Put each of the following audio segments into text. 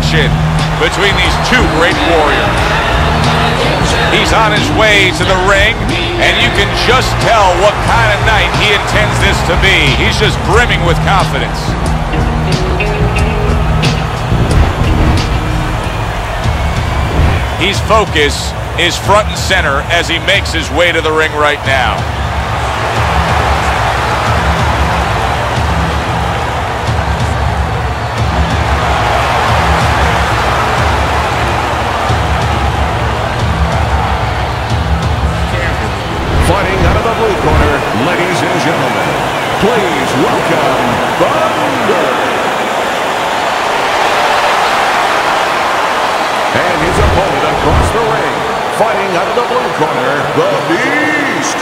action between these two great warriors. He's on his way to the ring, and you can just tell what kind of night he intends this to be. He's just brimming with confidence. His focus is front and center as he makes his way to the ring right now. Fighting out of the blue corner, ladies and gentlemen, please welcome Thunder. And his opponent across the ring, fighting out of the blue corner, the Beast.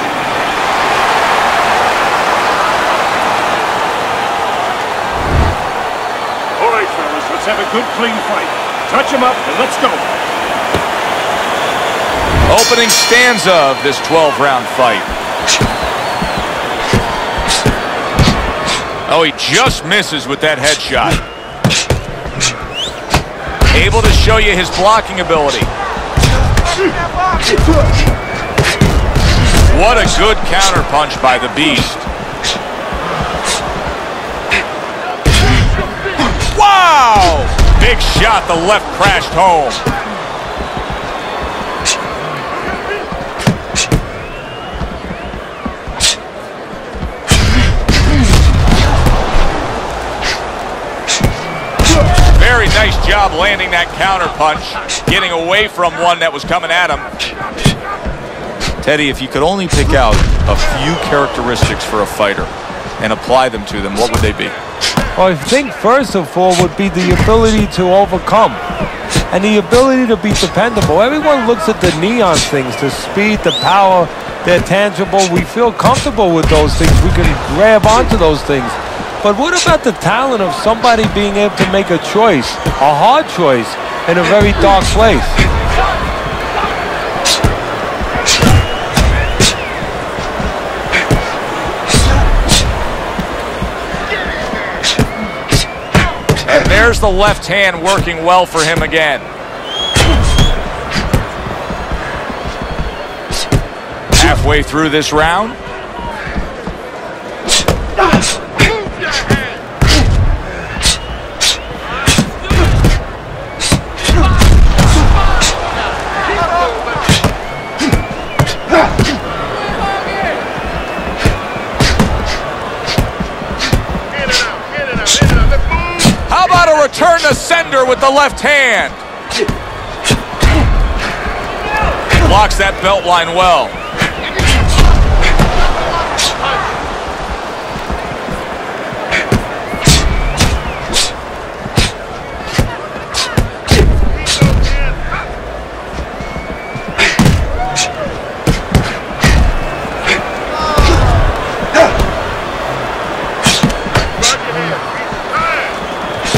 All right, fellas, let's have a good, clean fight. Touch him up and let's go. Opening stanza of this 12-round fight. Oh, he just misses with that headshot. Able to show you his blocking ability. What a good counterpunch by the Beast. Wow! Big shot, the left crashed home. Very nice job landing that counter punch, getting away from one that was coming at him. Teddy, if you could only pick out a few characteristics for a fighter and apply them to them, what would they be? Well, I think first of all would be the ability to overcome and the ability to be dependable. Everyone looks at the neon things, the speed, the power, they're tangible. We feel comfortable with those things. We can grab onto those things. But what about the talent of somebody being able to make a choice, a hard choice, in a very dark place? And there's the left hand working well for him again. Halfway through this round. Return to sender with the left hand. Blocks that belt line well.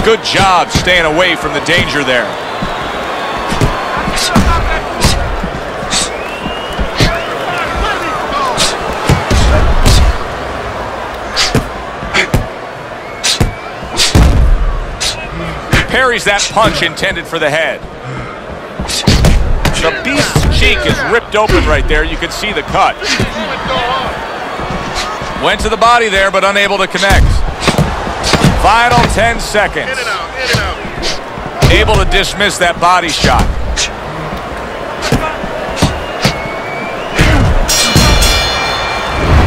Good job staying away from the danger there. Parries that punch intended for the head. The Beast's cheek is ripped open right there. You can see the cut. Went to the body there, but unable to connect. Final 10 seconds. In and out, in and out. Able to dismiss that body shot.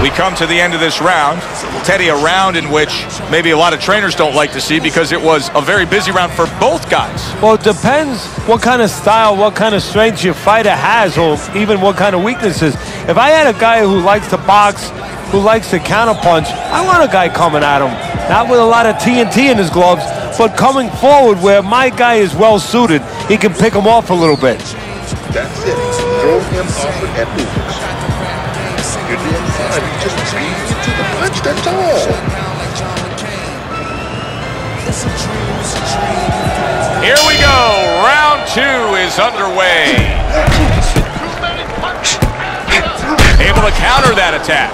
We come to the end of this round. Teddy, a round in which maybe a lot of trainers don't like to see because it was a very busy round for both guys. Well, it depends what kind of style, what kind of strength your fighter has, or even what kind of weaknesses. If I had a guy who likes to box, who likes to counterpunch, I want a guy coming at him, not with a lot of TNT in his gloves, but coming forward where my guy is well suited. He can pick him off a little bit. That's it. Throw him off at movements. You're doing fine. You're just beating into the punch, that's all. Here we go. Round 2 is underway. Able to counter that attack.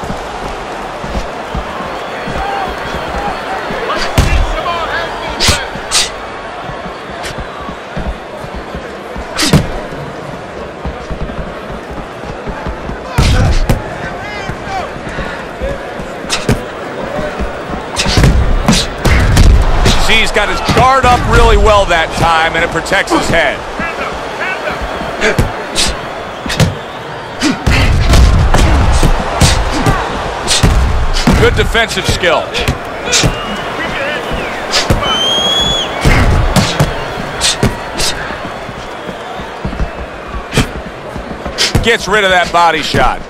got his guard up really well that time, and it protects his head. Good defensive skill. Gets rid of that body shot.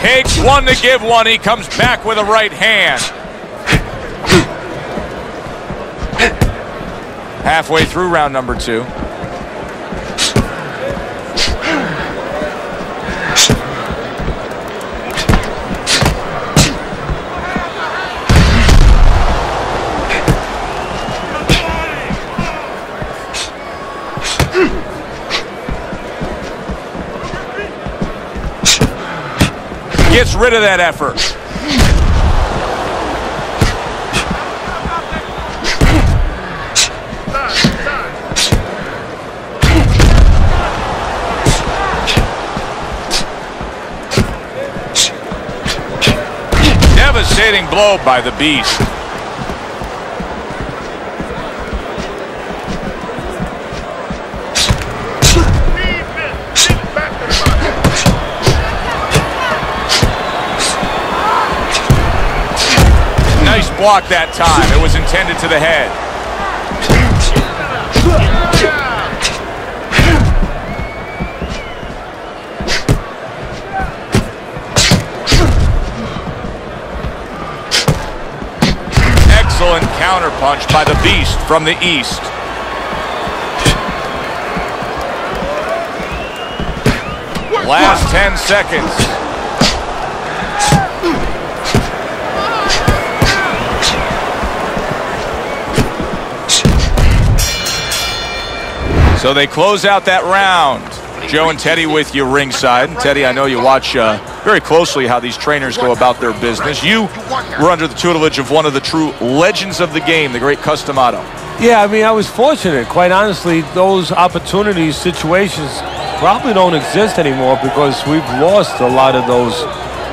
Takes one to give one. He comes back with a right hand. Halfway through round number 2. Gets rid of that effort. Devastating blow by the Beast. Nice block that time. It was intended to the head. Excellent counterpunch by the Beast from the East. Last 10 seconds. So they close out that round. Joe and Teddy with you ringside. And Teddy, I know you watch very closely how these trainers go about their business. You were under the tutelage of one of the true legends of the game, the great Customato. Yeah, I mean, I was fortunate. Quite honestly, those opportunities, situations probably don't exist anymore because we've lost a lot of those,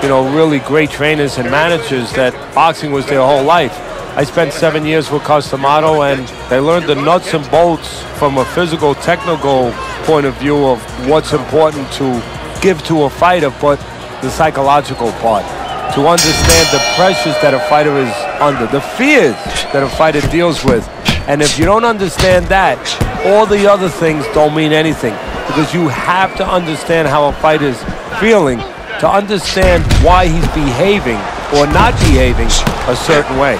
you know, really great trainers and managers that boxing was their whole life. I spent 7 years with Customato, and they learned the nuts and bolts from a physical, technical point of view of what's important to give to a fighter, but the psychological part, to understand the pressures that a fighter is under, the fears that a fighter deals with. And if you don't understand that, all the other things don't mean anything, because you have to understand how a fighter's feeling to understand why he's behaving or not behaving a certain way.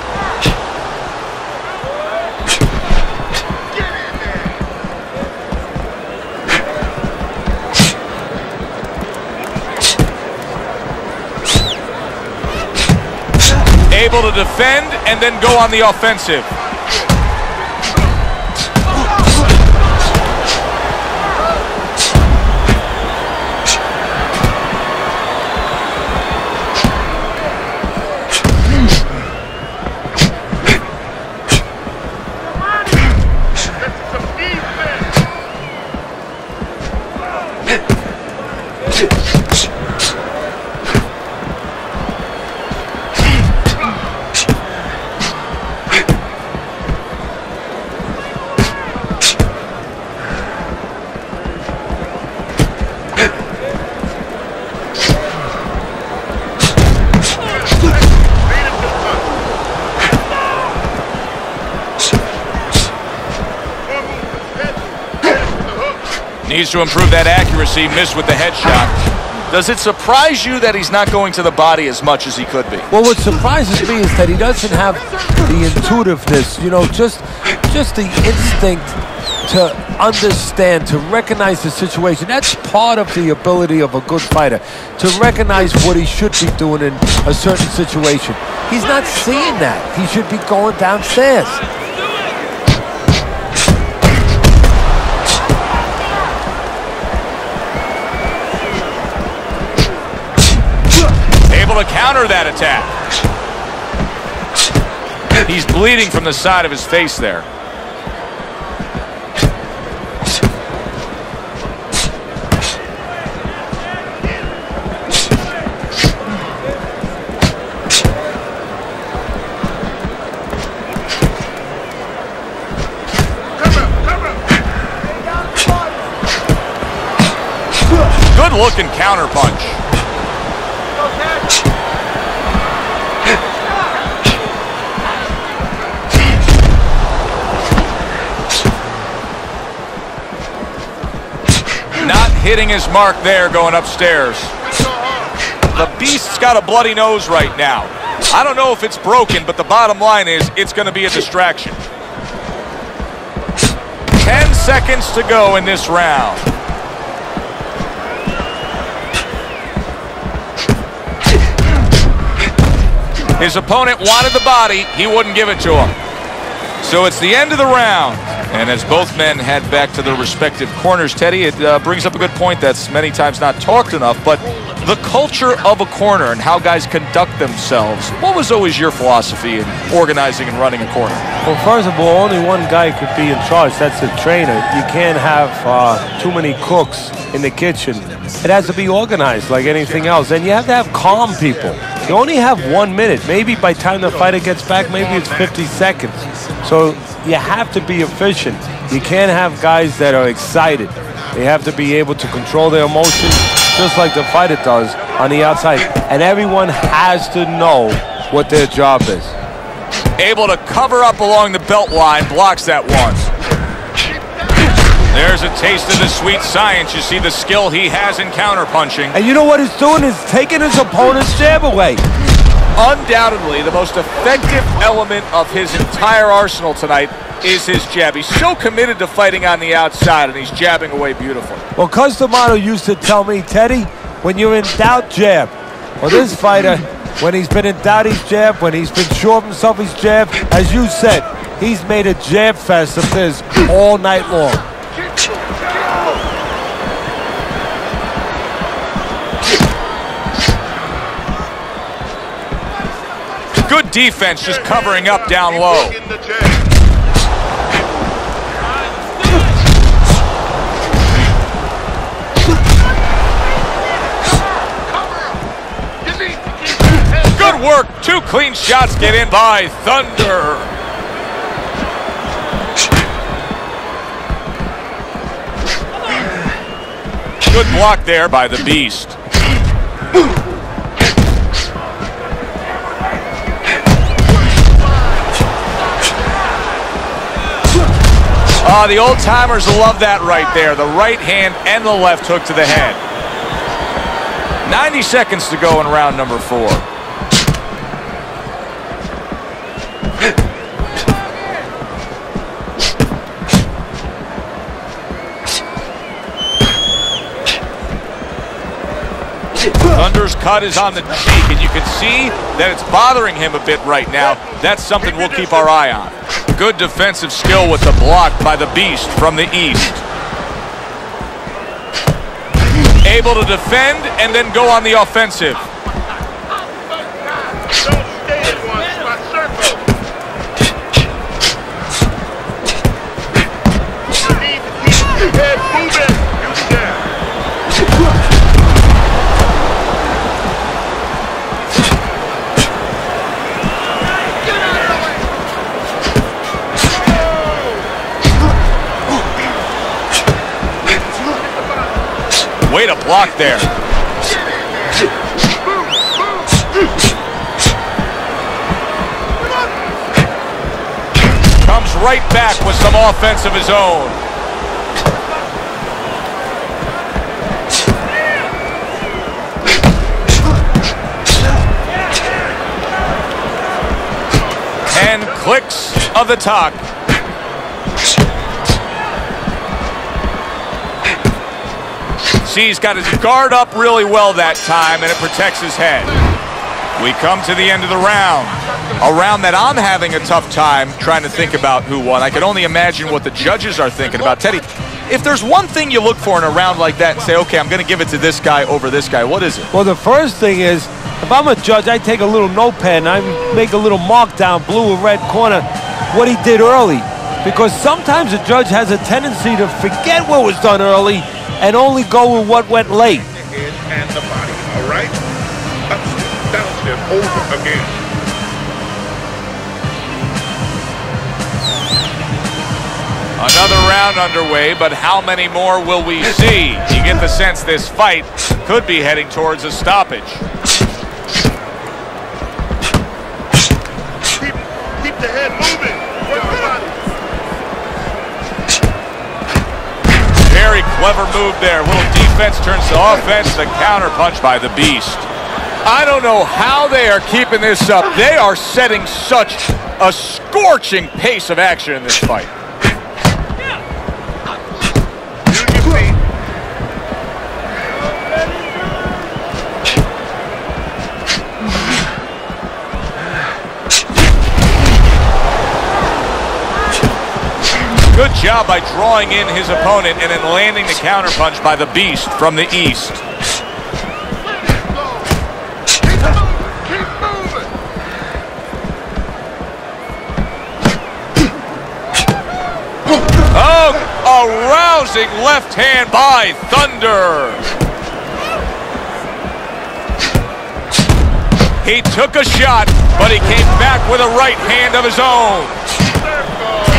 Able to defend and then go on the offensive. Needs to improve that accuracy. Missed with the headshot. Does it surprise you that he's not going to the body as much as he could be? Well, what surprises me is that he doesn't have the intuitiveness, you know, just the instinct to understand, to recognize the situation. That's part of the ability of a good fighter, to recognize what he should be doing in a certain situation. He's not seeing that. He should be going downstairs. Able to counter that attack. He's bleeding from the side of his face there. Good looking counter punch. Not hitting his mark there going upstairs. The Beast's got a bloody nose right now. I don't know if it's broken, but the bottom line is it's going to be a distraction. 10 seconds to go in this round. His opponent wanted the body. He wouldn't give it to him. So it's the end of the round. And as both men head back to their respective corners, Teddy, it brings up a good point that's many times not talked enough, but the culture of a corner and how guys conduct themselves. What was always your philosophy in organizing and running a corner? Well, first of all, only one guy could be in charge. That's the trainer. You can't have too many cooks in the kitchen. It has to be organized like anything else. And you have to have calm people. You only have 1 minute. Maybe by the time the fighter gets back, maybe it's 50 seconds. So you have to be efficient. You can't have guys that are excited. They have to be able to control their emotions just like the fighter does on the outside. And everyone has to know what their job is. Able to cover up along the belt line, blocks that one. There's a taste of the sweet science. You see the skill he has in counterpunching. And you know what he's doing is taking his opponent's jab away. Undoubtedly, the most effective element of his entire arsenal tonight is his jab. He's so committed to fighting on the outside, and he's jabbing away beautifully. Well, Customato used to tell me, Teddy, when you're in doubt, jab. Well, this fighter, when he's been in doubt, he's jab. When he's been sure of himself, he's jab. As you said, he's made a jab fest of this all night long. Good defense, just covering up down low. Good work. 2 clean shots get in by Thunder. Good block there by the Beast. The old-timers love that right there. The right hand and the left hook to the head. 90 seconds to go in round number 4. Thunder's cut is on the cheek, and you can see that it's bothering him a bit right now. That's something we'll keep our eye on. Good defensive skill with the block by the Beast from the east. Able to defend and then go on the offensive. Way to block there. Comes right back with some offense of his own. And clicks of the talk. see he's got his guard up really well that time, and it protects his head. We come to the end of the round. A round that I'm having a tough time trying to think about who won. I can only imagine what the judges are thinking about. Teddy, if there's one thing you look for in a round like that and say, okay, I'm going to give it to this guy over this guy, what is it? Well, the first thing is, if I'm a judge, I take a little notepad and I make a little mark down, blue or red corner, what he did early. Because sometimes a judge has a tendency to forget what was done early and only go with what went late. The head and the body, all right? Up step, down step, over again. Another round underway, but how many more will we see? You get the sense this fight could be heading towards a stoppage. Keep the head moving. Work the body. Very clever move there. Little defense turns to offense. The counter punch by the Beast. I don't know how they are keeping this up. They are setting such a scorching pace of action in this fight. Good job by drawing in his opponent and then landing the counterpunch by the Beast from the East. Oh, a rousing left hand by Thunder. He took a shot, but he came back with a right hand of his own.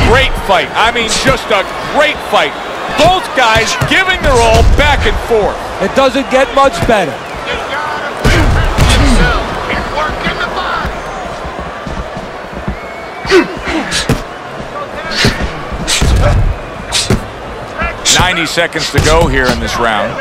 Great fight. I mean, just a great fight. Both guys giving their all back and forth. It doesn't get much better. You gotta protect yourself and work in the body. 90 seconds to go here in this round.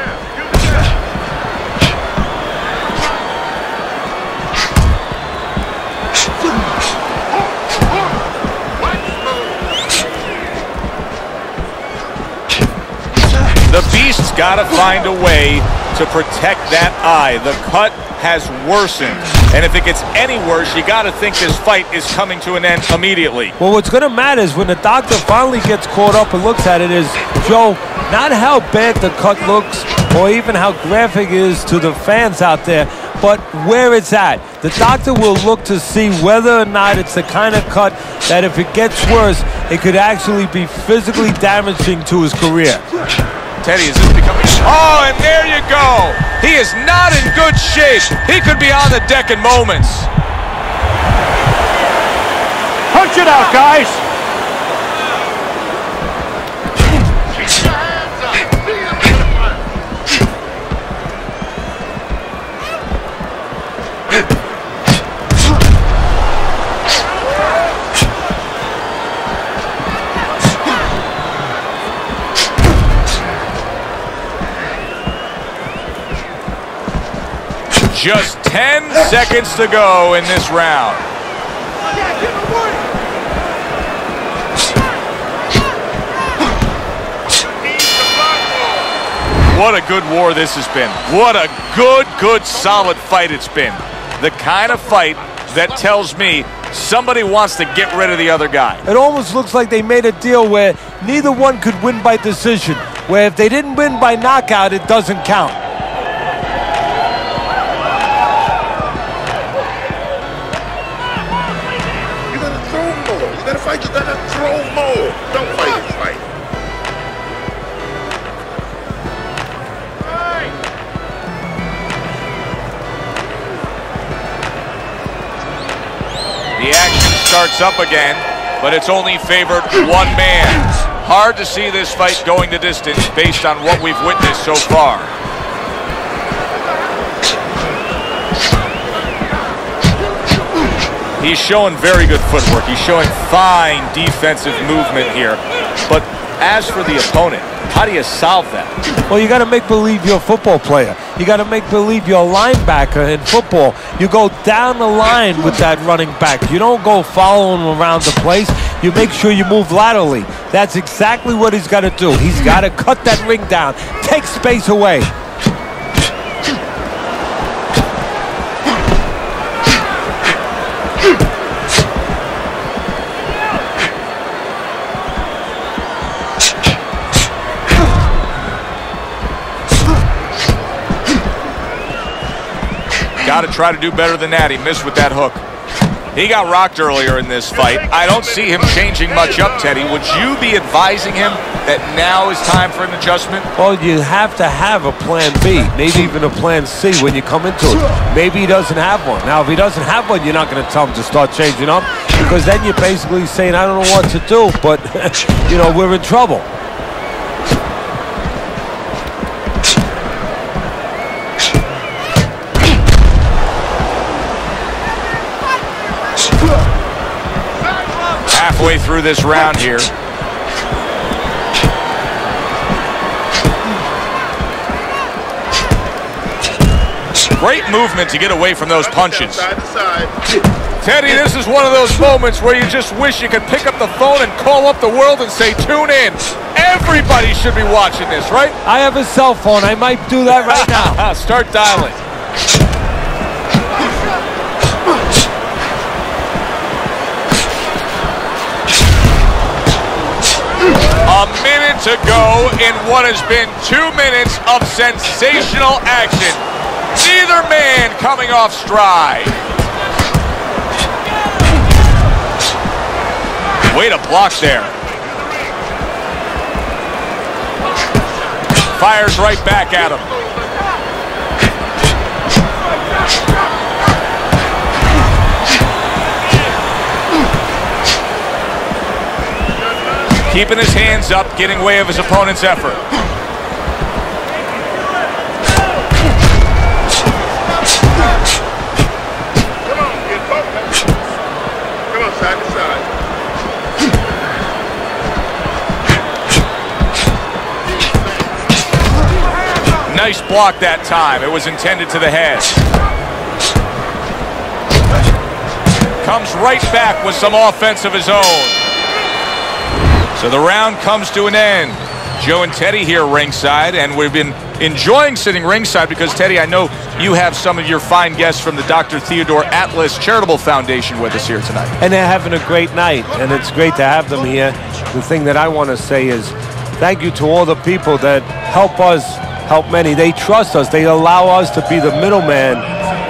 The Beast's got to find a way to protect that eye. The cut has worsened, and if it gets any worse, you got to think this fight is coming to an end immediately. Well, what's going to matter is when the doctor finally gets caught up and looks at it is, Joe, not how bad the cut looks or even how graphic it is to the fans out there, but where it's at. The doctor will look to see whether or not it's the kind of cut that if it gets worse, it could actually be physically damaging to his career. Teddy, is this becoming... Oh, and there you go. He is not in good shape. He could be on the deck in moments. Punch it out, guys. Keep your hands up. Beat him to the front. Just 10 seconds to go in this round. What a good war this has been. What a good, solid fight it's been. The kind of fight that tells me somebody wants to get rid of the other guy. It almost looks like they made a deal where neither one could win by decision, where if they didn't win by knockout, it doesn't count. You gotta fight, you gotta throw more. Don't fight this fight. The action starts up again, but it's only favored one man. Hard to see this fight going the distance based on what we've witnessed so far. He's showing very good footwork. He's showing fine defensive movement here. But as for the opponent, how do you solve that? Well, you got to make believe you're a football player. You got to make believe you're a linebacker in football. You go down the line with that running back. You don't go following him around the place. You make sure you move laterally. That's exactly what he's got to do. He's got to cut that ring down, take space away. Got to try to do better than that. He missed with that hook. He got rocked earlier in this fight. I don't see him changing much up, Teddy. Would you be advising him that now is time for an adjustment? Well, you have to have a plan B, maybe even a plan C when you come into it. Maybe he doesn't have one. Now, if he doesn't have one, you're not going to tell him to start changing up, because then you're basically saying, I don't know what to do, but, you know, we're in trouble. Halfway through this round here. Great movement to get away from those punches. Teddy, this is one of those moments where you just wish you could pick up the phone and call up the world and say, tune in. Everybody should be watching this, right? I have a cell phone. I might do that right now. Start dialing. A minute to go in what has been 2 minutes of sensational action. Neither man coming off stride. Way to block there. Fires right back at him. Keeping his hands up, getting way of his opponent's effort. Come on, get focused. Come on, side to side. Nice block that time. It was intended to the head. Comes right back with some offense of his own. So the round comes to an end. Joe and Teddy here ringside, and we've been enjoying sitting ringside because, Teddy, I know you have some of your fine guests from the Dr. Theodore Atlas Charitable Foundation with us here tonight. And they're having a great night, and it's great to have them here. The thing that I want to say is thank you to all the people that help us, help many. They trust us. They allow us to be the middleman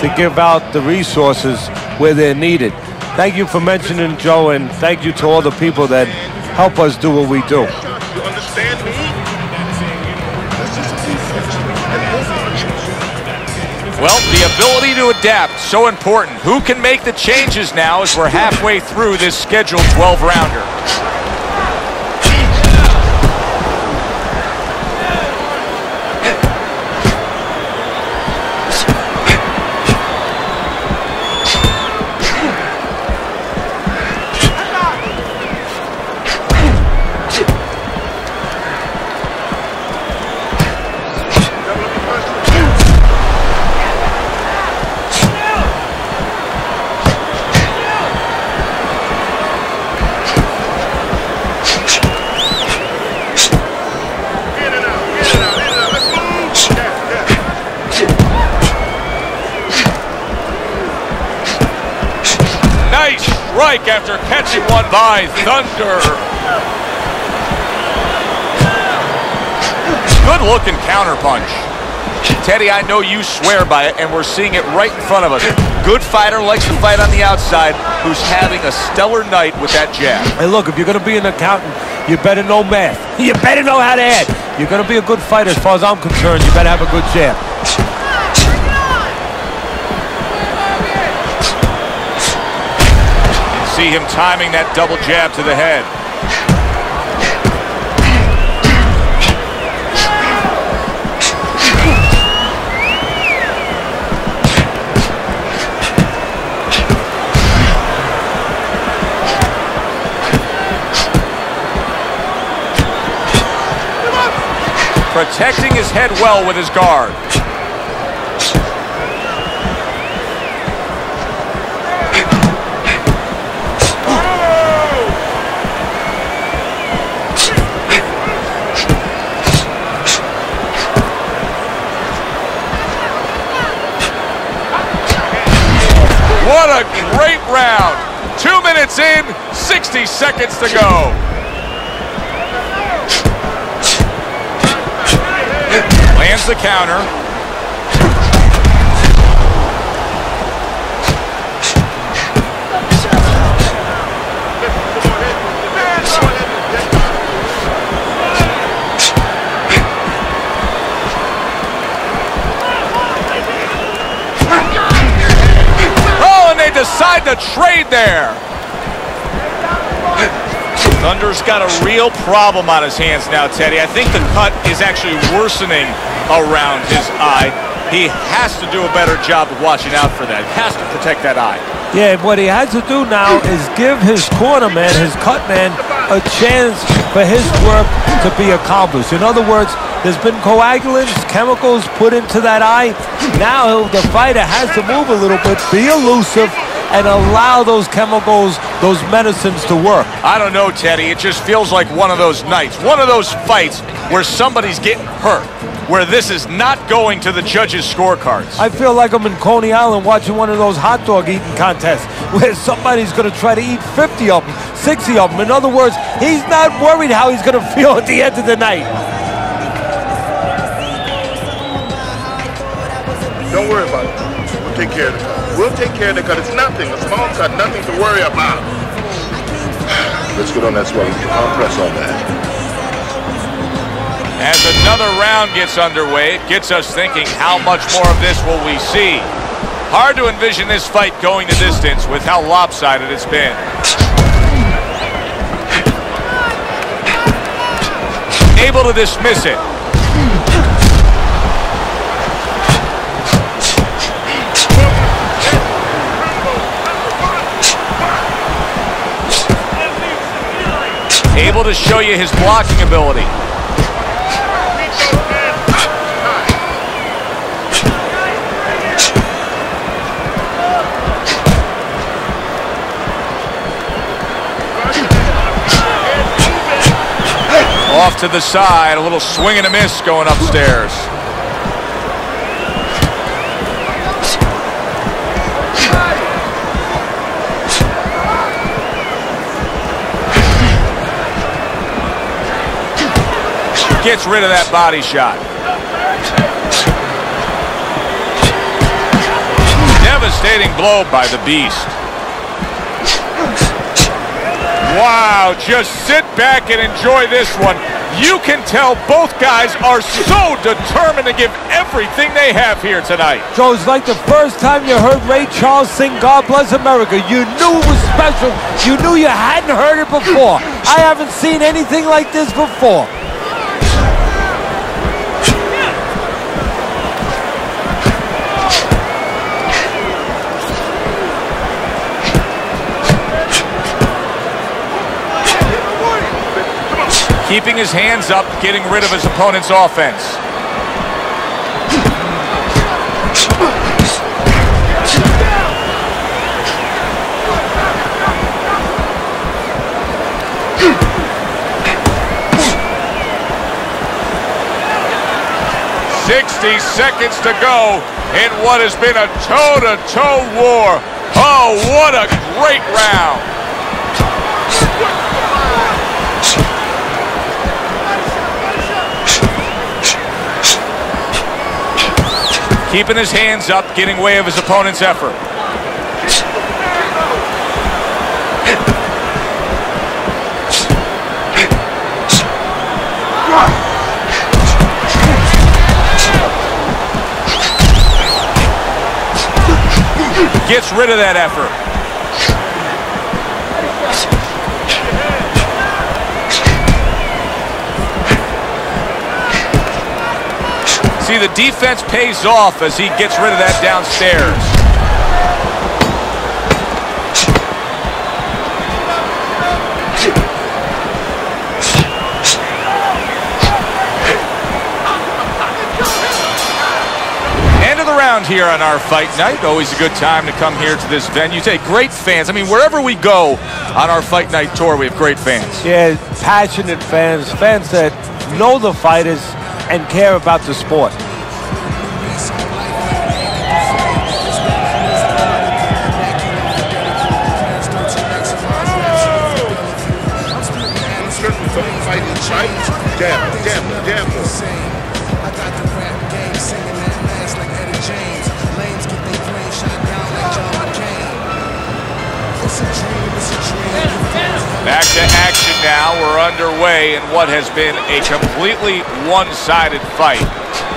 to give out the resources where they're needed. Thank you for mentioning Joe, and thank you to all the people that help us do what we do. You understand me? Well, the ability to adapt, so important. Who can make the changes now as we're halfway through this scheduled 12-rounder? Strike after catching one by Thunder. Good looking counterpunch. Teddy, I know you swear by it, and we're seeing it right in front of us. Good fighter, likes to fight on the outside, who's having a stellar night with that jab. Hey, look, if you're going to be an accountant, you better know math. You better know how to add. You're going to be a good fighter as far as I'm concerned. You better have a good jab. See him timing that double jab to the head. Protecting his head well with his guard. What a great round. 2 minutes in, 60 seconds to go. Lands the counter. to trade there. Thunder's got a real problem on his hands now, Teddy. I think the cut is actually worsening around his eye. He has to do a better job of watching out for that. He has to protect that eye. Yeah, what he has to do now is give his corner man, his cut man, a chance for his work to be accomplished. In other words, there's been coagulants, chemicals put into that eye. Now the fighter has to move a little bit, be elusive, and allow those chemicals, those medicines to work. I don't know, Teddy. It just feels like one of those nights, one of those fights where somebody's getting hurt, where this is not going to the judges' scorecards. I feel like I'm in Coney Island watching one of those hot dog eating contests where somebody's going to try to eat 50 of them, 60 of them. In other words, he's not worried how he's going to feel at the end of the night. Don't worry about it. We'll take care of the cut. We'll take care of the cut. It's nothing. A small cut. Nothing to worry about. Let's get on that swelling. Press on that. As another round gets underway, it gets us thinking, how much more of this will we see? Hard to envision this fight going the distance with how lopsided it's been. Able to dismiss it. Able to show you his blocking ability. Off to the side, a little swing and a miss going upstairs. Gets rid of that body shot. Devastating blow by the Beast. Wow, just sit back and enjoy this one. You can tell both guys are so determined to give everything they have here tonight. Joe, it's like the first time you heard Ray Charles sing God Bless America. You knew it was special. You knew you hadn't heard it before. I haven't seen anything like this before. Keeping his hands up, getting rid of his opponent's offense. Seconds to go in what has been a toe-to-toe war. Oh, what a great round. Keeping his hands up, getting way of his opponent's effort. Gets rid of that effort. See, the defense pays off as he gets rid of that downstairs. End of the round here on our fight night. Always a good time to come here to this venue. Take great fans. I mean, wherever we go on our fight night tour, we have great fans. Yeah, passionate fans, fans that know the fighters and care about the sport. Back to action now. We're underway in what has been a completely one-sided fight.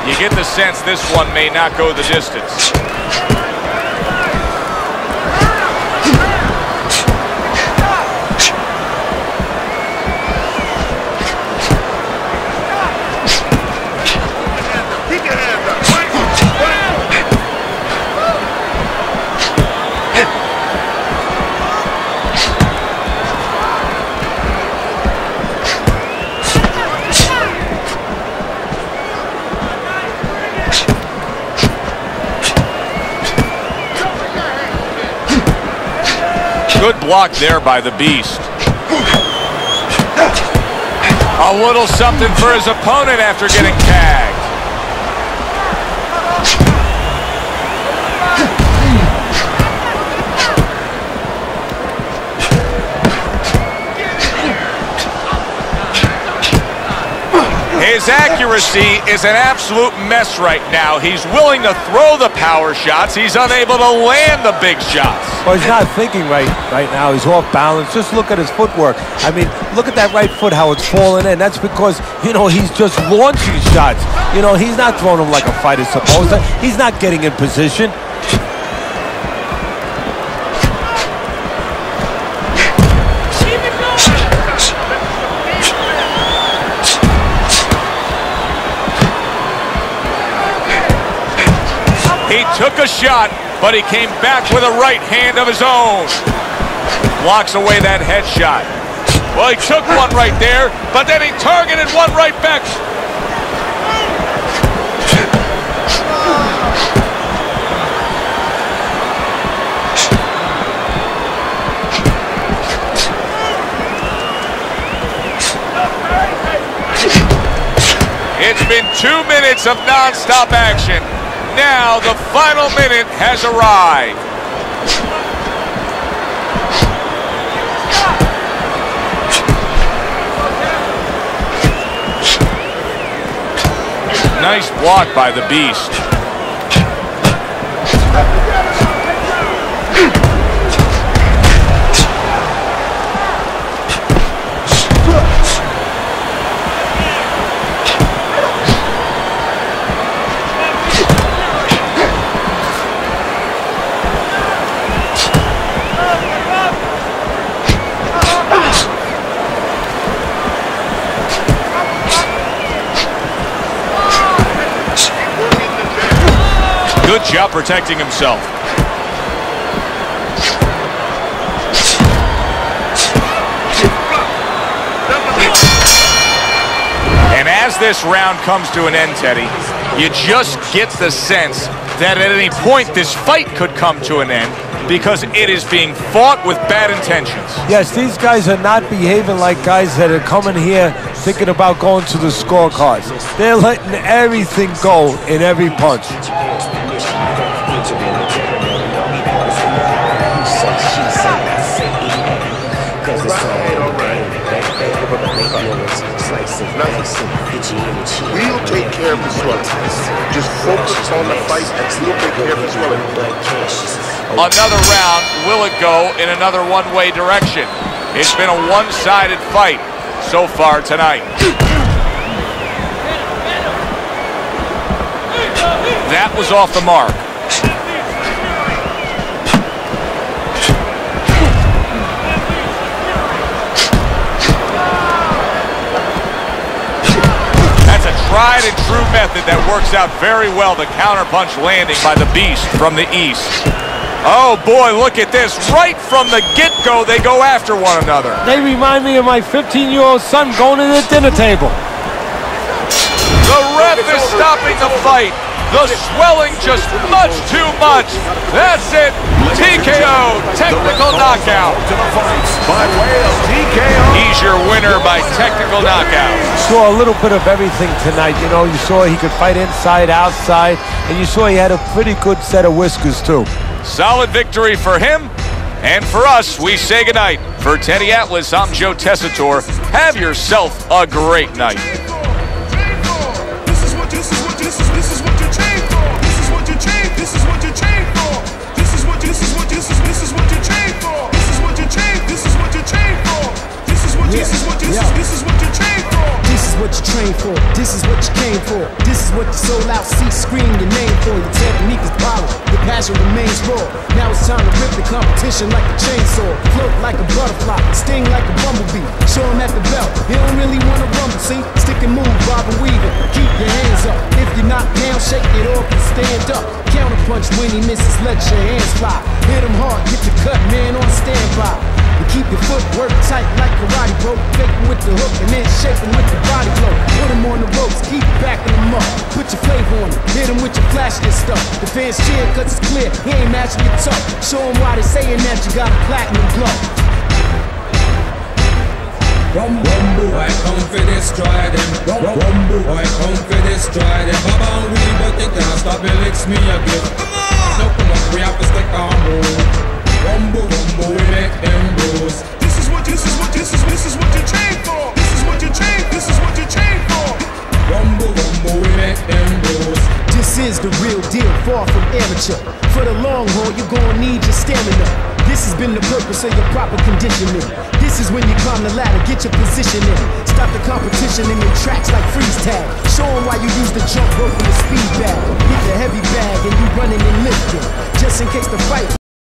You get the sense this one may not go the distance. Good block there by the Beast. A little something for his opponent after getting tagged. His accuracy is an absolute mess right now. He's willing to throw the power shots. He's unable to land the big shots. Well, he's not thinking right now. He's off balance. Just look at his footwork. I mean, look at that right foot, how it's falling in. That's because, you know, he's just launching shots. You know, he's not throwing them like a fighter's supposed to. He's not getting in position. He took a shot, but he came back with a right hand of his own. Blocks away that headshot. Well, he took one right there, but then he targeted one right back. It's been 2 minutes of non-stop action. Now the final minute has arrived. Nice block by the Beast. Good job protecting himself. And as this round comes to an end, Teddy, you just get the sense that at any point this fight could come to an end because it is being fought with bad intentions. Yes, these guys are not behaving like guys that are coming here thinking about going to the scorecards. They're letting everything go in every punch. We'll take care of the swelling. Just focus on the fight and we'll take care of the swelling. Another round. Will it go in another one-way direction? It's been a one-sided fight so far tonight. That was off the mark. Tried and true method that works out very well. The counterpunch landing by the Beast from the East. Oh boy, look at this. Right from the get-go, they go after one another. They remind me of my 15-year-old son going to the dinner table. The ref is stopping the fight. The swelling just much too much. That's it. TKO, technical knockout. By way of TKO. He's your winner by technical knockout. Saw a little bit of everything tonight. You know, you saw he could fight inside, outside, and you saw he had a pretty good set of whiskers too. Solid victory for him. And for us, we say goodnight. For Teddy Atlas, I'm Joe Tessitore. Have yourself a great night. Train for. This is what you came for. This is what you sold out seats scream your name for. Your technique is polished, your passion remains raw. Now it's time to rip the competition like a chainsaw. Float like a butterfly, sting like a bumblebee. Show him at the belt, he don't really wanna rumble, see? Stick and move, bob and weave it. Keep your hands up. If you're not down, shake it off and stand up. Counterpunch when he misses, let your hands fly. Hit him hard, get the cut, man on standby. And keep your footwork tight like karate, bro. Fake him with the hook and then shake him with the body blow. Put him on the ropes, keep backing him up. Put put your flavor on it. Hit him with your flashiest stuff. The fans cheer cause it's clear, he ain't matching you tough. Show him why they saying that you got a platinum glove. Rumble, I come for destroy them. Rumble, I come for destroy them. Baba and we, but they can't stop it, licks me again. Now come on, we have to stick our move. Rumble, we make them bruise. This is what you train for. This is what you train for. Rumble, we make them bruise. This is the real deal, far from amateur. For the long haul, you're gonna need your stamina. This has been the purpose of your proper conditioning. This is when you climb the ladder, get your position in. Stop the competition in your tracks like freeze tag. Show them why you use the jump rope and the speed bag. Hit the heavy bag and you running and lifting. Just in case the fight